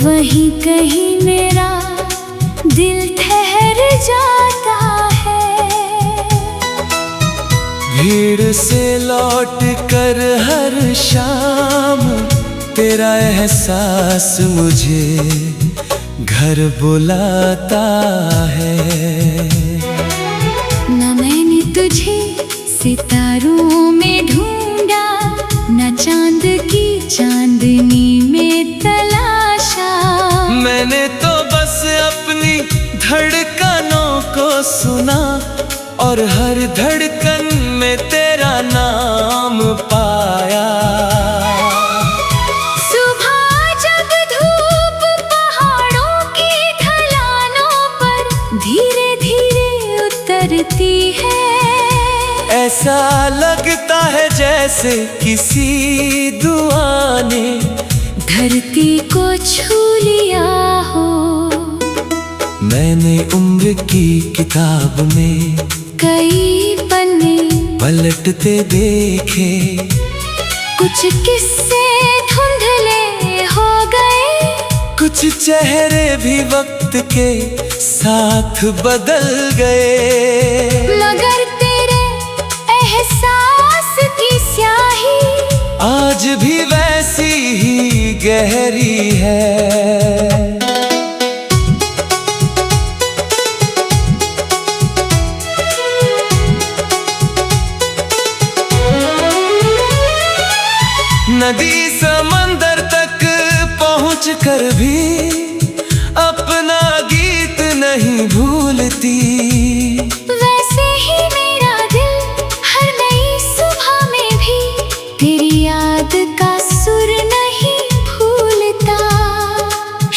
वहीं कहीं मेरा दिल ठहर जाता है। भीड़ से लौट कर हर शाम तेरा एहसास मुझे घर बुलाता है। न मैंने तुझे सितारों में ढूंढा, न चांद की चांदनी में तलाशा। मैंने तो बस अपनी धड़कनों को सुना और हर धड़कन में तेरा नाम पाया। सुबह जब धूप पहाड़ों की ढलानों पर धीरे धीरे उतरती है, ऐसा लगता है जैसे किसी दुआ ने धरती को छू लिया हो। मैंने उम्र की किताब में कई पन्ने पलटते देखे, कुछ किस्से धुंधले हो गए, कुछ चेहरे भी वक्त के साथ बदल गए। मगर तेरे एहसास की स्याही आज भी वैसी ही गहरी है। नदी समंदर तक पहुँच कर भी अपना गीत नहीं भूलती, वैसे ही मेरा दिल हर नई सुबह में भी तेरी याद का सुर नहीं भूलता।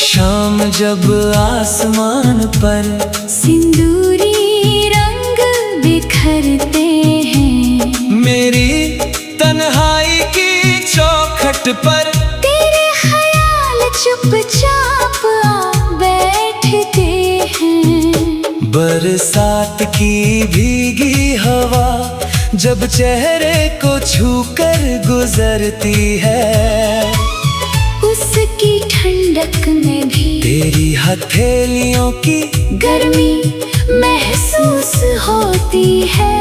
शाम जब आसमान पर सिंदूरी रंग बिखरते हैं, मेरी तन्हाई की चौखट पर तेरे ख्याल चुपचाप आ बैठते हैं। बरसात की भीगी हवा जब चेहरे को छूकर गुजरती है, उसकी ठंडक में भी तेरी हथेलियों की गर्मी महसूस होती है।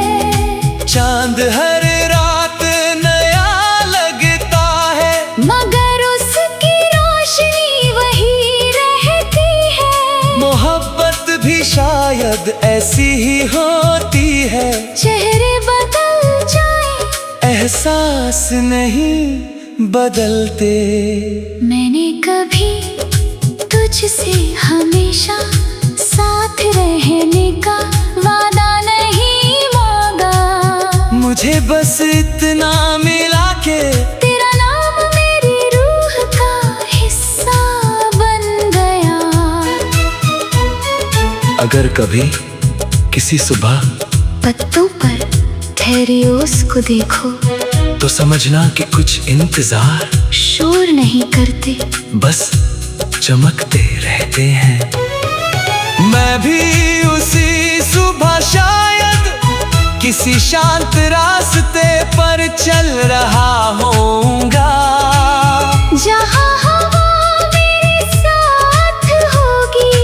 चांद हर रात नया लगता है, मगर उसकी रोशनी वही रहती है। मोहब्बत भी शायद ऐसी ही होती है, चेहरे बदल जाए एहसास नहीं बदलते। मैंने कभी तुझसे हमेशा साथ रहने का वादा नहीं मांगा, मुझे बस इतना मिला के तेरा नाम मेरी रूह का हिस्सा बन गया। अगर कभी किसी सुबह पत्तों पर ठहरे उसको देखो, तो समझना कि कुछ इंतजार शोर नहीं करते, बस चमकते रहते हैं। मैं भी उसी सुबह शायद किसी शांत रास्ते पर चल रहा होऊंगा, जहाँ हवा मेरे साथ होगी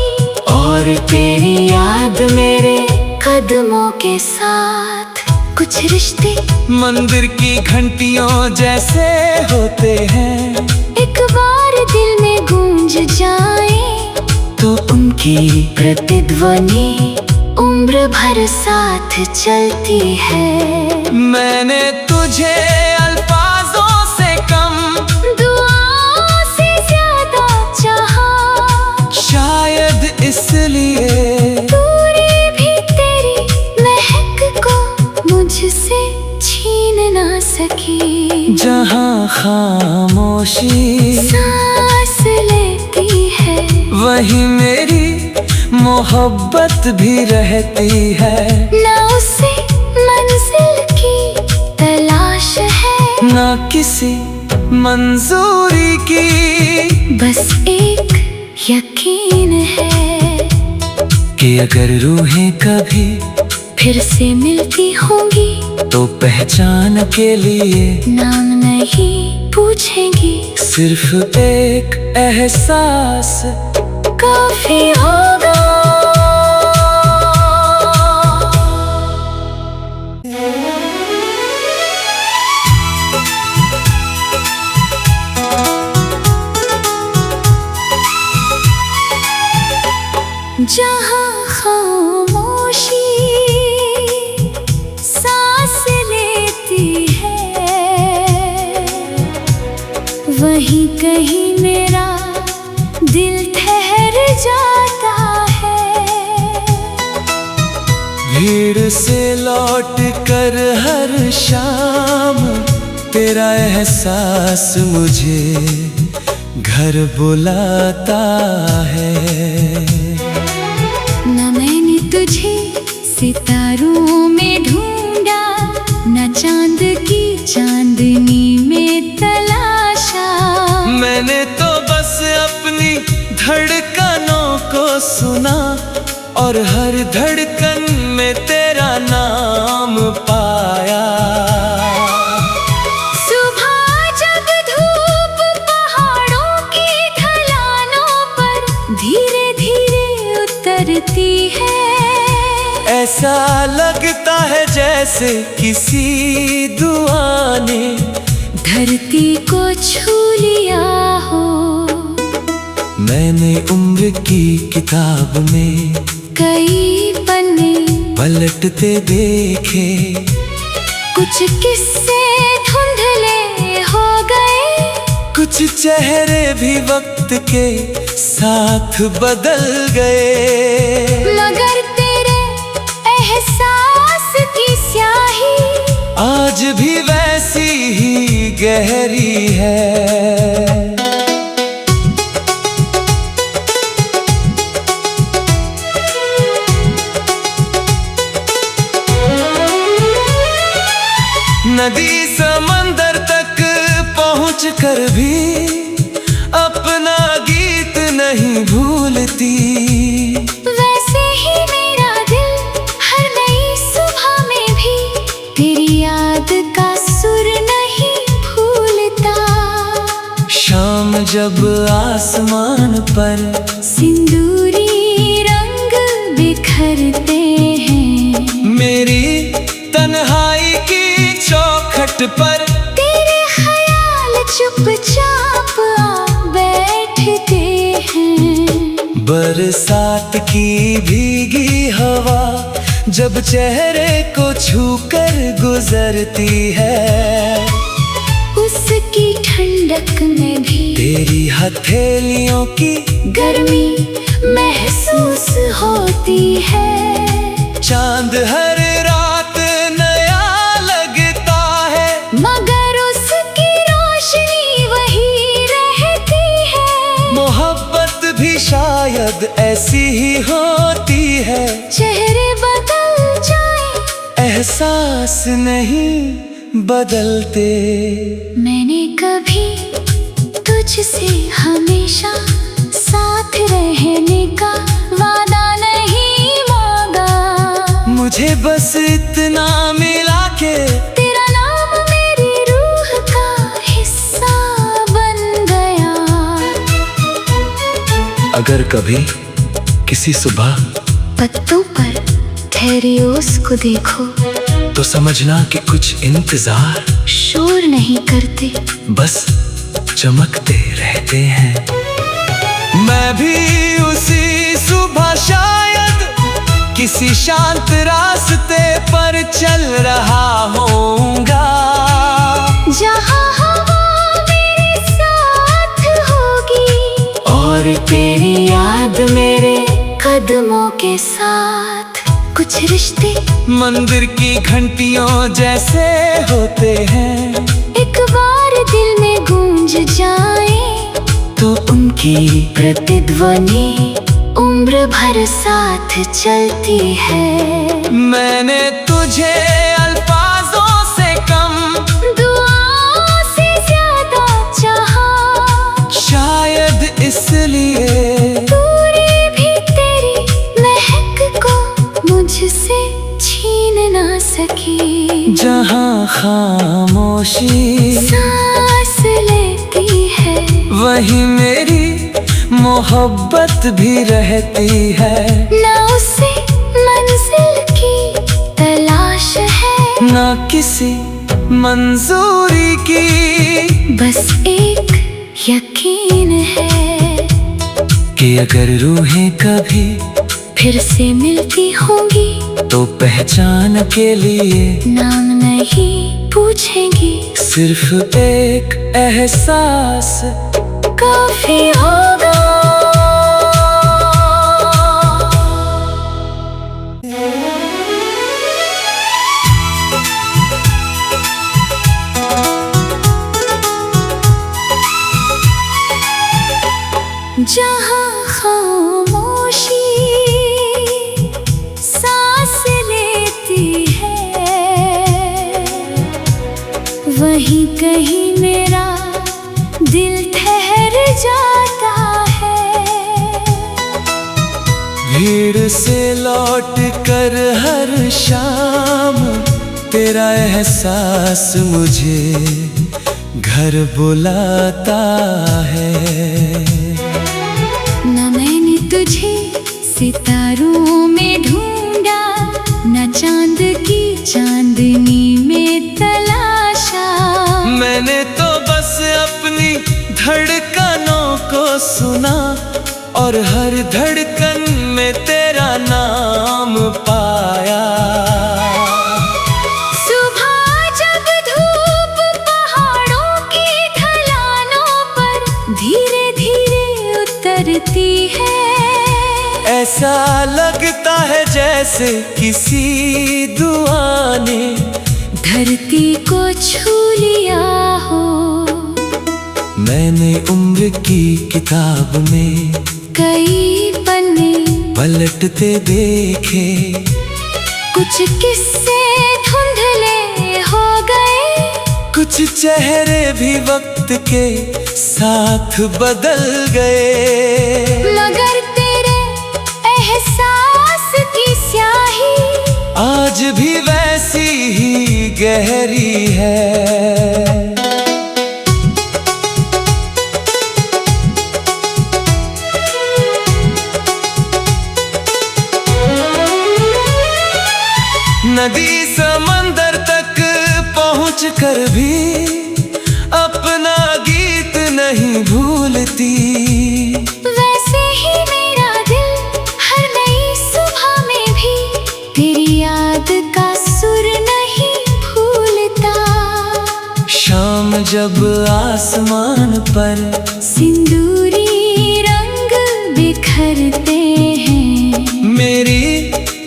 और तेरी याद मेरे कदमों के साथ। कुछ रिश्ते मंदिर की घंटियों जैसे होते हैं, एक बार दिल में गूंज जाए तो उनकी प्रतिध्वनि उम्र भर साथ चलती है। मैंने तुझे अल्फाजों से कम, दुआओं से ज्यादा चाहा, शायद इसलिए दूरी भी तेरी महक को मुझसे छीन ना सकी। जहाँ खामोशी सांस लेती है, वहीं मेरी मोहब्बत भी रहती है। ना उसे मंजिल की तलाश है, ना किसी मंजूरी की, बस एक यकीन है कि अगर रूहें कभी फिर से मिलती होंगी, तो पहचान के लिए नाम नहीं पूछेंगी, सिर्फ एक एहसास काफी होगा। जहाँ खामोशी सांस लेती है, वहीं कहीं मेरा दिल ठहर जाता है। भीड़ से लौट कर हर शाम तेरा एहसास मुझे घर बुलाता है। न मैंने तुझे सितारों में ढूंढा, न चांद की चांदनी में तलाशा। मैंने तो बस अपनी धड़कनों को सुना और हर धड़कन में तेरा नाम पाया। सुबह जब धूप पहाड़ों की ढलानों पर धीरे धीरे उतरती है, ऐसा लगता है जैसे किसी दुआ ने धरती को छू लिया हो। मैंने उम्र की किताब में कई पन्ने पलटते देखे, कुछ किस्से धुंधले हो गए, कुछ चेहरे भी वक्त के साथ बदल गए। मगर तेरे एहसास की स्याही आज भी वैसी ही गहरी है। नदी समंदर तक पहुँच कर भी अपना गीत नहीं भूलती, वैसे ही मेरा दिल हर नई सुबह में भी तेरी याद का सुर नहीं भूलता। शाम जब आसमान पर सिंदूरी रंग बिखरते हैं, मेरी तन्हाई की चौखट पर तेरे ख्याल चुपचाप आ बैठते हैं। बरसात की भीगी हवा जब चेहरे को छूकर गुजरती है, उसकी ठंडक में भी तेरी हथेलियों की गर्मी महसूस होती है। चांद हर रात नया लगता है, मगर उसकी रोशनी वही रहती है। मोहब्बत भी शायद ऐसी ही होती है, चेहरे बदल जाए एहसास नहीं बदलते। मैंने कभी तुझसे हमेशा साथ रहने का वादा नहीं मांगा, मुझे बस इतना मिला के तेरा नाम मेरी रूह का हिस्सा बन गया। अगर कभी किसी सुबह पत्तों पर ठहरे ओस को देखो, तो समझना कि कुछ इंतजार शोर नहीं करते, बस चमकते रहते हैं। मैं भी उसी सुबह शायद किसी शांत रास्ते पर चल रहा होऊंगा, जहाँ हवा मेरे साथ होगी और तेरी याद मेरे कदमों के साथ। कुछ रिश्ते मंदिर की घंटियों जैसे होते हैं, एक बार दिल में गूंज जाए तो उनकी प्रतिध्वनि उम्र भर साथ चलती है। मैंने तुझे अल्फाजों से कम, दुआओं से ज्यादा चाहा, शायद इसलिए दूरी भी तेरी महक को मुझसे छीन ना सकी। जहाँ खामोशी सांस ले वही मेरी मोहब्बत भी रहती है। ना उसे मंजिल की तलाश है, ना किसी मंजूरी की, बस एक यकीन है कि अगर रूहें कभी फिर से मिलती होंगी तो पहचान के लिए नाम नहीं पूछेंगी, सिर्फ एक एहसास काफी होगा। जहाँ खामोशी सांस लेती है, वहीं कहीं मेरा दिल ठहर जाता है। भीड़ से लौट कर हर शाम तेरा एहसास मुझे घर बुलाता है। न मैंने तुझे सितारों में ढूंढा, न चांद की चांदनी में तलाशा, मैंने तो बस अपनी धड़कनों को सुना और हर धड़कन में तेरा नाम पाया। सुबह जब धूप पहाड़ों की ढलानों पर धीरे धीरे उतरती है, ऐसा लगता है जैसे किसी दुआ ने धरती को छू लिया हो। मैंने उम्र की किताब में कई पन्ने पलटते देखे, कुछ किस्से धुंधले हो गए, कुछ चेहरे भी वक्त के साथ बदल गए, मगर तेरे एहसास की स्याही आज भी वैसी ही गहरी है। नदी समंदर तक पहुँच कर भी अपना गीत नहीं भूलती, वैसे ही मेरा दिल हर नई सुबह में भी तेरी याद का सुर नहीं भूलता। शाम जब आसमान पर सिंदूरी रंग बिखरते हैं, मेरी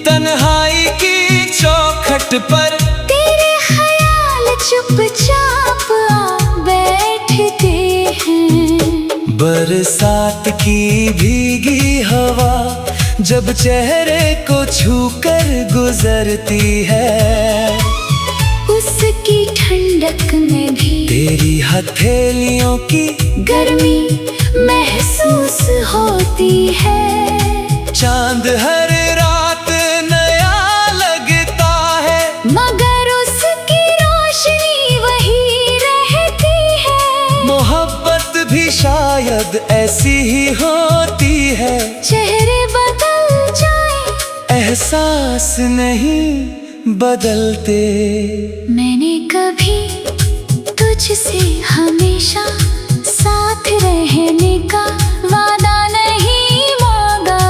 तन्हाई की चौखट पर तेरे ख्याल चुपचाप आ बैठते हैं। बरसात की भीगी हवा जब चेहरे को छूकर गुजरती है, उसकी ठंडक में भी तेरी हथेलियों की गर्मी महसूस होती है। चांद हर रात नया लगता है, मगर उसकी रोशनी वही रहती है। मोहब्बत भी शायद ऐसी ही होती है, चेहरे बदल जाए एहसास नहीं बदलते। मैंने कभी तुझसे हमेशा साथ रहने का वादा नहीं मांगा,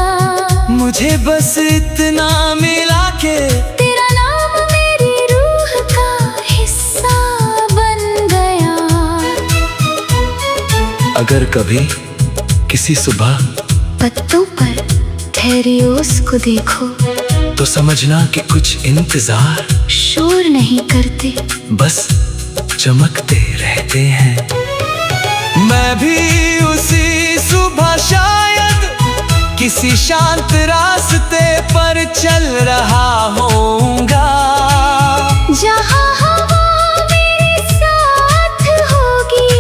मुझे बस इतना मिला के तेरा नाम मेरी रूह का हिस्सा बन गया। अगर कभी किसी सुबह पत्तों पर ठहरे उसको देखो, तो समझना कि कुछ इंतजार शोर नहीं करते, बस चमकते रहते हैं। मैं भी उसी सुबह शायद किसी शांत रास्ते पर चल रहा होऊंगा, जहाँ हवा मेरे साथ होगी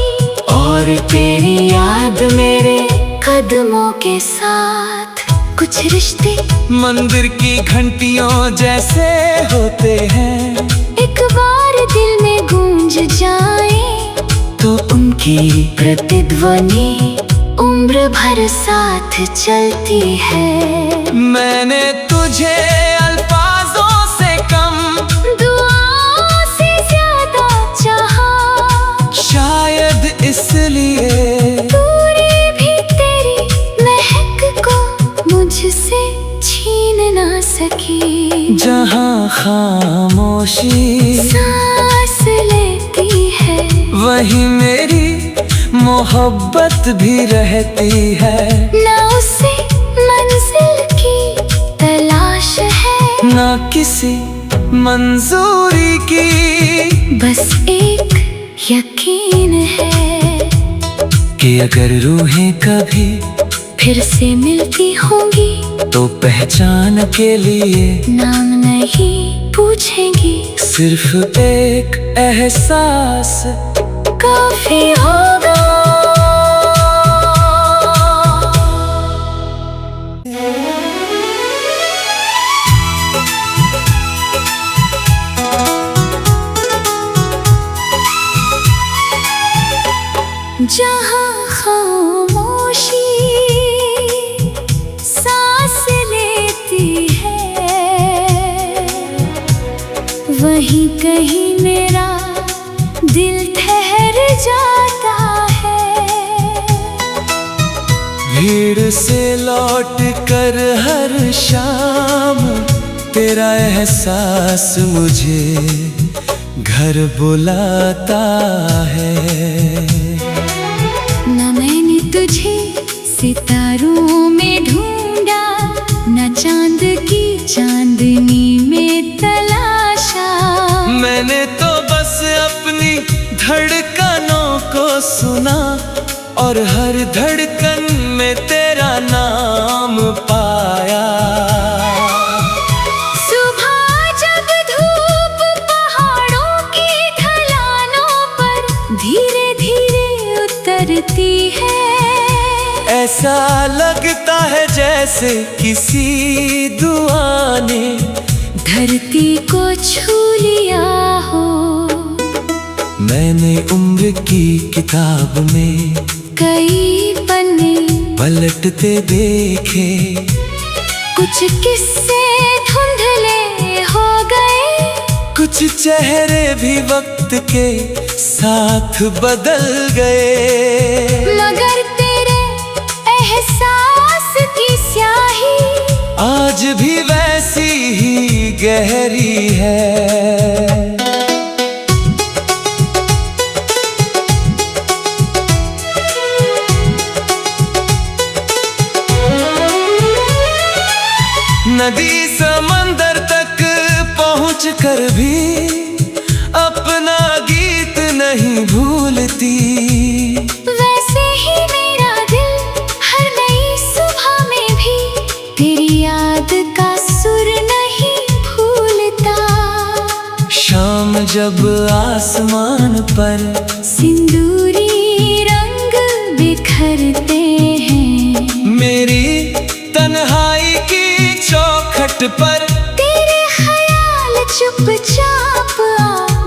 और तेरी याद मेरे कदमों के साथ। कुछ रिश्ते मंदिर की घंटियों जैसे होते हैं, एक बार दिल में गूंज जाए तो उनकी की प्रतिध्वनि उम्र भर साथ चलती है। मैंने तुझे अल्फाजों से कम, दुआओं से ज्यादा चाहा, शायद इसलिए दूरी भी तेरी महक को मुझसे छीन ना सकी। जहाँ खामोशी सांस लेती है, वही मेरी मोहब्बत भी रहती है। ना उसे मंजिल की तलाश है, ना किसी मंजूरी की, बस एक यकीन है कि अगर रूहें कभी फिर से मिलती होंगी तो पहचान के लिए नाम नहीं पूछेंगी। सिर्फ एक एहसास काफी होगा। जहाँ खामोशी सांस लेती है, वहीं कहीं मेरा दिल ठहर जाता है। भीड़ से लौट कर हर शाम तेरा एहसास मुझे घर बुलाता है। न मैंने तुझे सितारों में ढूंढा, न चांद की चांदनी में तलाशा। मैंने तो बस अपनी धड़कनों को सुना और हर धड़कन में तेरा नाम पाया। सुबह जब धूप पहाड़ों की ढलानों पर धीरे धीरे उतरती है, ऐसा लगता है जैसे किसी दुआ ने धरती को छू लिया हो। मैंने उम्र की किताब में कई पन्ने पलटते देखे, कुछ किस्से धुंधले हो गए, कुछ चेहरे भी वक्त के साथ बदल गए। मगर तेरे एहसास की स्याही आज भी वैसी ही गहरी है। नदी समंदर तक पहुँच कर भी अपना गीत नहीं भूलती। वैसे ही मेरा दिल हर नई सुबह में भी तेरी याद का सुर नहीं भूलता। शाम जब आसमान पर सिंदूरी रंग बिखरते हैं, मेरी तन्हाई की चौखट पर तेरे ख्याल चुपचाप आ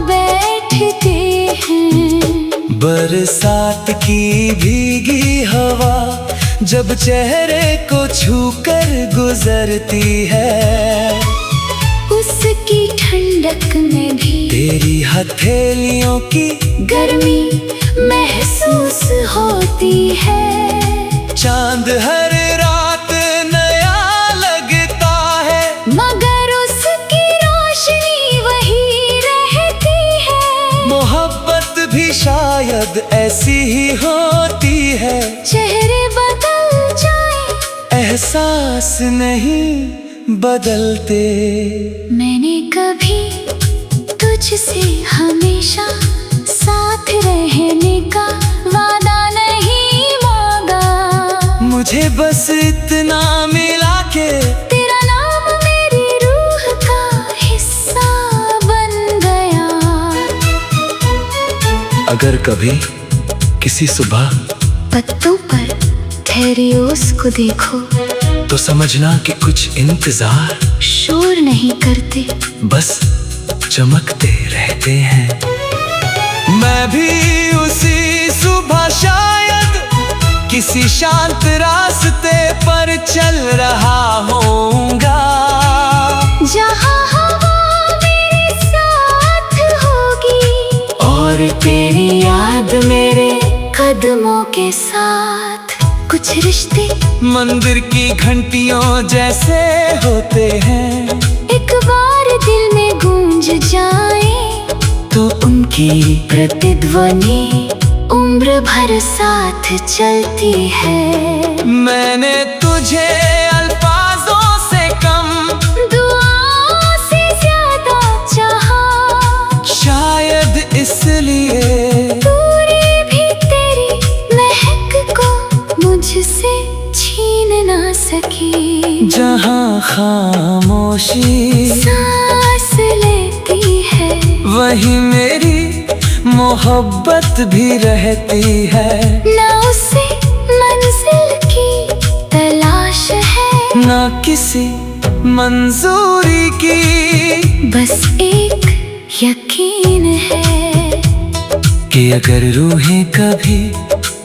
बैठते हैं। बरसात की भीगी हवा जब चेहरे को छूकर गुजरती है, उसकी ठंडक में भी तेरी हथेलियों की गर्मी महसूस होती है। चांद हर रात नया लगता है, मगर उसकी रोशनी वही रहती है। मोहब्बत भी शायद ऐसी ही होती है। चेहरे बदल जाए, एहसास नहीं बदलते। मैंने कभी तुझसे हमेशा साथ रहने का वादा नहीं मांगा। मुझे बस इतना मिला के तेरा नाम मेरी रूह का हिस्सा बन गया। अगर कभी किसी सुबह पत्तों पर ठहरे उसको देखो, तो समझना कि कुछ इंतजार शोर नहीं करते, बस चमकते रहते हैं। मैं भी उसी सुबह किसी शांत रास्ते पर चल रहा होऊंगा, जहाँ हवा मेरे साथ होगी और तेरी याद मेरे कदमों के साथ। कुछ रिश्ते मंदिर की घंटियों जैसे होते हैं, एक बार दिल में गूंज जाए तो उनकी प्रतिध्वनि उम्र भर साथ चलती है। मैंने तुझे अल्फाजों से कम, दुआओं से ज्यादा चाहा, शायद इसलिए दूरी भी तेरी महक को मुझसे छीन ना सकी। जहाँ खामोशी सांस लेती है, वही मेरी मोहब्बत भी रहती है। ना उसे मंजिल की तलाश है, ना किसी मंजूरी की, बस एक यकीन है कि अगर रूहें कभी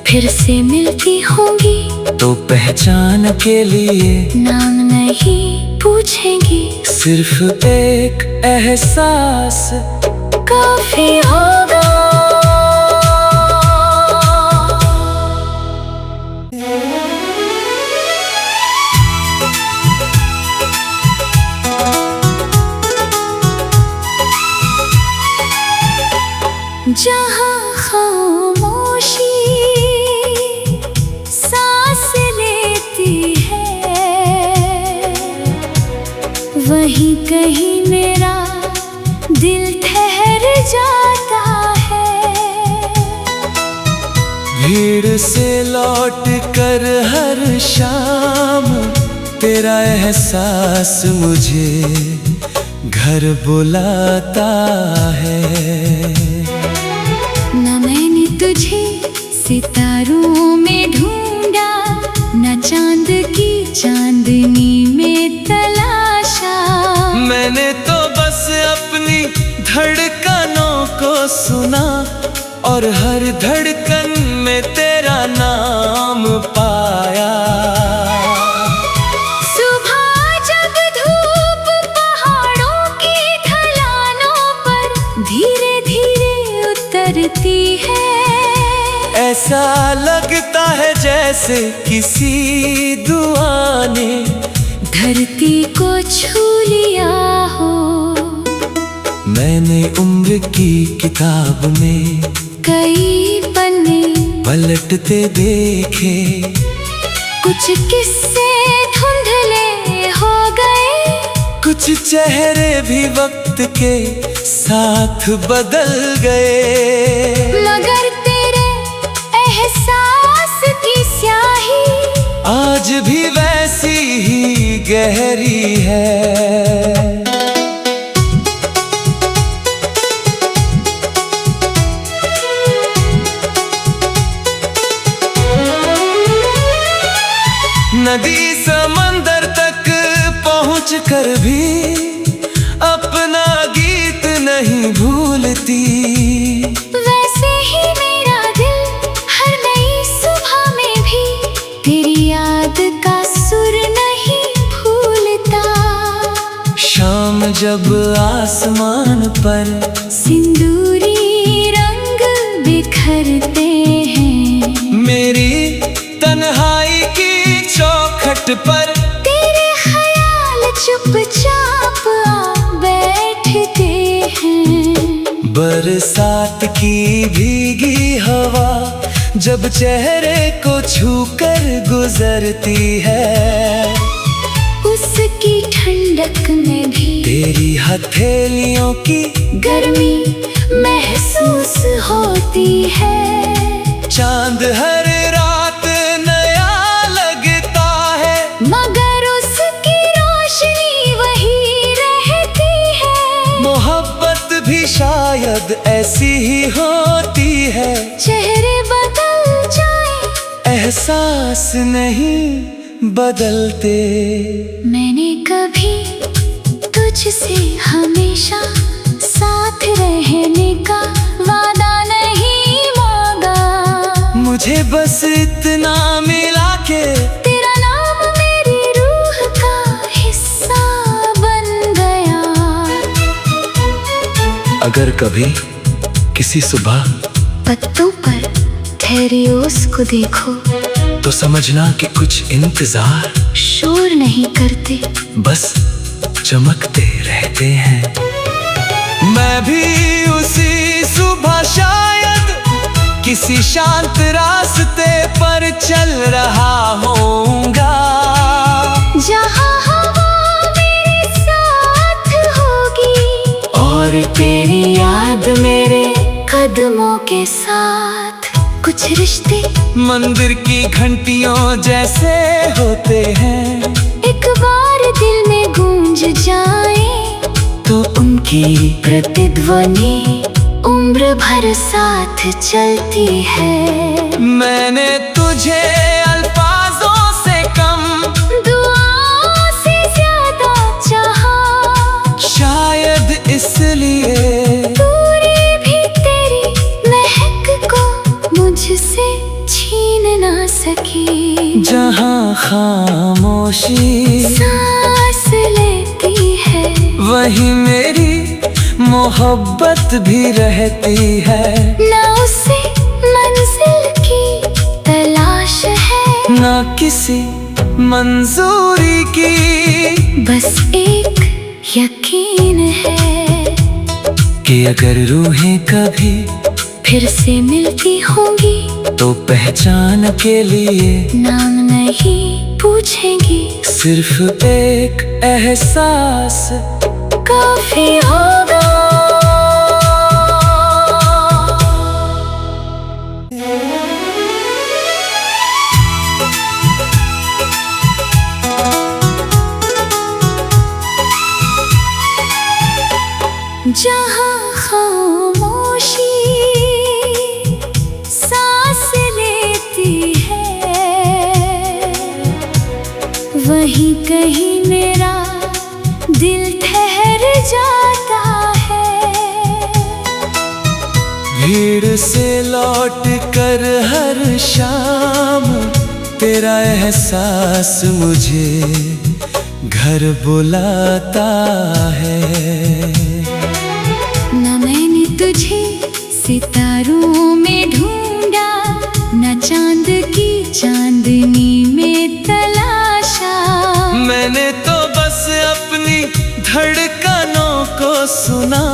फिर से मिलती होंगी तो पहचान के लिए नाम नहीं पूछेंगी, सिर्फ एक एहसास काफी होगा। जहाँ खामोशी सांस लेती है, वहीं कहीं मेरा दिल ठहर जाता है। भीड़ से लौट कर हर शाम तेरा एहसास मुझे घर बुलाता है। न मैंने तुझे सितारों में ढूंढा, न चांद की चांदनी में तलाशा, मैंने तो बस अपनी धड़कनों को सुना और हर धड़कन में तेरा नाम पाया। सुबह जब धूप पहाड़ों की ढलानों पर धीरे धीरे उतरती है, ऐसा लगता है जैसे किसी दुआ ने धरती को छू लिया हो। मैंने उम्र की किताब में कई पन्ने पलटते देखे, कुछ किस्से धुंधले हो गए, कुछ चेहरे भी वक्त के साथ बदल गए, मगर तेरे एहसास की स्याही आज भी वैसी ही गहरी है। नदी समंदर तक पहुँच कर भी अपना गीत नहीं भूलती, वैसे ही मेरा दिल हर नई सुबह में भी तेरी याद का सुर नहीं भूलता। शाम जब आसमान पर सिंदूरी रंग बिखरते हैं, मेरी तन्हाई की चौखट पर तेरे ख्याल चुपचाप आ बैठते हैं। बरसात की भीगी हवा जब चेहरे को छूकर गुजरती है, उसकी ठंडक में भी तेरी हथेलियों की गर्मी महसूस होती है। चांद हर रात नया लगता है, मगर उसकी रोशनी वही रहती है। मोहब्बत भी शायद ऐसी ही होती है, चेहरे बदल जाए एहसास नहीं बदलते। मैंने कभी तुझसे हमेशा साथ रहने का वादा नहीं मांगा, मुझे बस इतना अगर कभी किसी सुबह पत्तों पर ठहरे उसको देखो, तो समझना कि कुछ इंतजार शोर नहीं करते, बस चमकते रहते हैं। मैं भी उसी सुबह शायद किसी शांत रास्ते पर चल रहा होऊंगा, जहाँ हवा मेरे साथ होगी और तेरी याद मेरे कदमों के साथ। कुछ रिश्ते मंदिर की घंटियों जैसे होते हैं, एक बार दिल में गूंज जाए तो उनकी प्रतिध्वनि उम्र भर साथ चलती है। मैंने तुझे अल्फाजों से कम, दुआओं से ज्यादा चाहा, शायद इसलिए दूरी भी तेरी महक को मुझसे छीन ना सकी। जहाँ खामोशी सांस लेती है, वही मेरी मोहब्बत भी रहती है। ना उसे मंजिल की तलाश है, ना किसी मंजूरी की, बस एक यकीन है कि अगर रूहें कभी फिर से मिलती होंगी, तो पहचान के लिए नाम नहीं पूछेंगी, सिर्फ एक एहसास काफी होगा। जहाँ खामोशी सांस लेती है, वहीं कहीं मेरा दिल ठहर जाता है। भीड़ से लौट कर हर शाम तेरा एहसास मुझे घर बुलाता है। न मैंने तुझे सितारों में ढूंढा, न चांद की चांदनी में तलाशा, मैंने तो बस अपनी धड़कनों को सुना,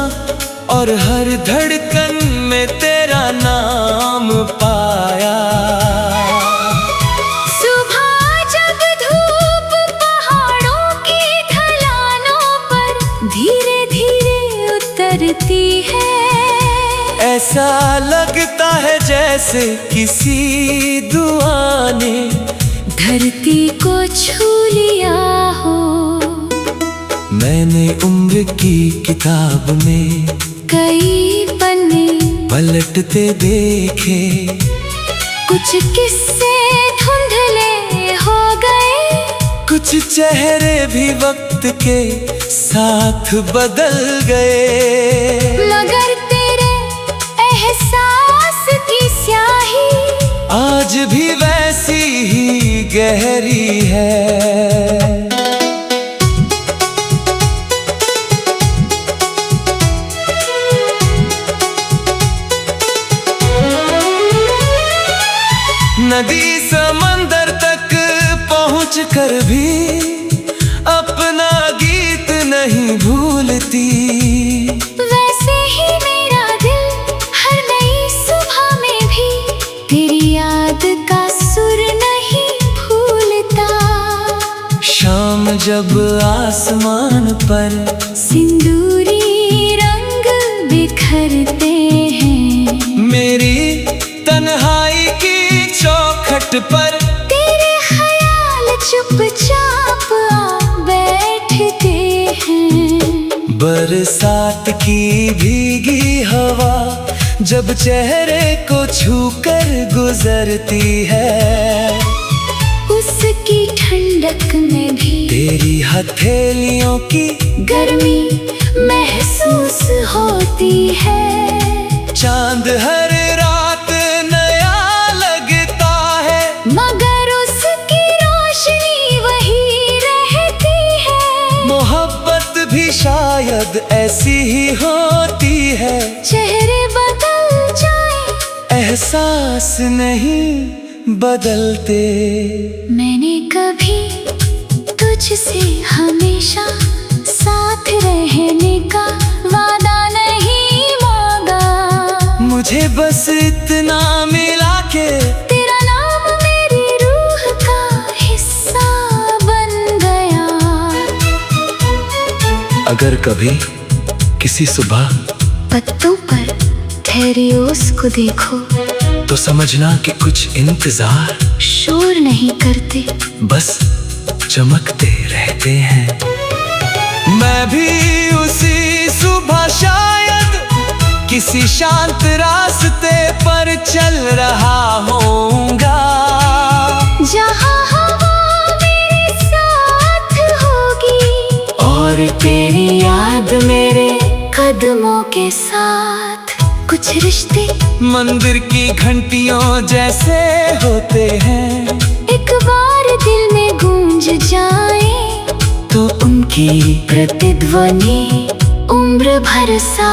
और हर धड़कन में तेरा नाम पाया। सुबह जब धूप पहाड़ों की ढलानों पर धीरे धीरे उतरती है, ऐसा लगता है जैसे किसी दुआ ने धरती को छू लिया हो। मैंने उम्र की किताब में कई पन्ने पलटते देखे, कुछ किस्से धुंधले हो गए, कुछ चेहरे भी वक्त के साथ बदल गए, मगर तेरे एहसास की स्याही आज भी वैसी ही गहरी है। नदी समंदर तक पहुँच कर भी अपना गीत नहीं भूलती, वैसे ही मेरा दिल हर नई सुबह में भी तेरी याद का सुर नहीं भूलता। शाम जब आसमान पर सिंदूरी रंग बिखरते हैं, मेरी तन्हाई की चौखट पर तेरे ख्याल चुपचाप आ बैठते हैं। बरसात की भीगी हवा जब चेहरे को छूकर गुजरती है, उसकी ठंडक में भी तेरी हथेलियों की गर्मी महसूस होती है। चांद हर रात नया लगता है, मगर उसकी रोशनी वही रहती है। मोहब्बत भी शायद ऐसी ही होती है, एहसास नहीं बदलते। मैंने कभी तुझसे हमेशा साथ रहने का वादा नहीं मांगा। मुझे बस इतना मिला के तेरा नाम मेरी रूह का हिस्सा बन गया। अगर कभी किसी सुबह पत्तों पर ठहरे उसको देखो तो समझना कि कुछ इंतजार शोर नहीं करते, बस चमकते रहते हैं। मैं भी उसी सुबह शायद किसी शांत रास्ते पर चल रहा होऊंगा, जहाँ हवा मेरे साथ होगी और तेरी याद मेरे कदमों के साथ। कुछ रिश्ते मंदिर की घंटियों जैसे होते हैं, एक बार दिल में गूंज जाए तो उनकी प्रतिध्वनि उम्र भर साथ